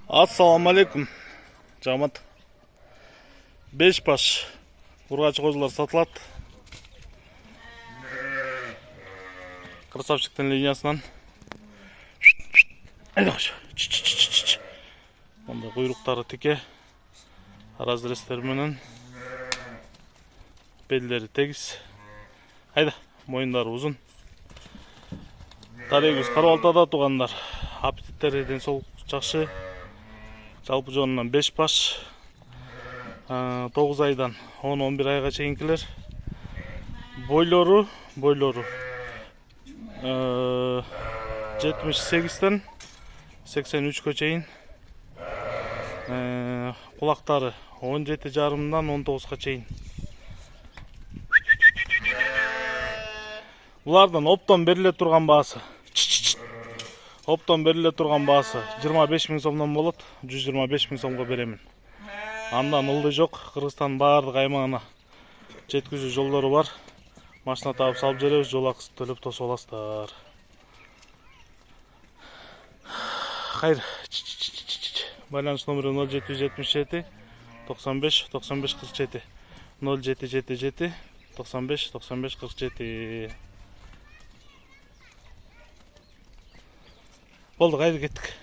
Assalamu alaikum. Жамат. 5 баш ургач козулар сатылат. Красавчиктин линиясынан. Айдаш. Мында куйруктары тике. Разрестер менен. Белдери тегиз. Айда, моюндары узун. Тарегиз Карабалтада тугандар. Аппетиттери ден соолук жакшы. Жалпы жонунан 5 баш. 9 айдан 10-11 айга чейинкилер. Бойлору 78-тен 83-кө чейин. Кулактары 17,5-дан 19-га чейин. Булардан оптон бериле турган баасы. Оптон бериле турган баасы 25 000 сомдон болот. 125 000 сомго беремин. Андан ылдый жок. Кыргызстандын баардык аймагына жеткизүү жолдору бар. Машина таап салып жеребиз, жол акысын төлөп тосуп аласыздар. Кайр. Байланыш номери 0777 95 95 47 0777 95 95 47. Болду, кайра кеттик.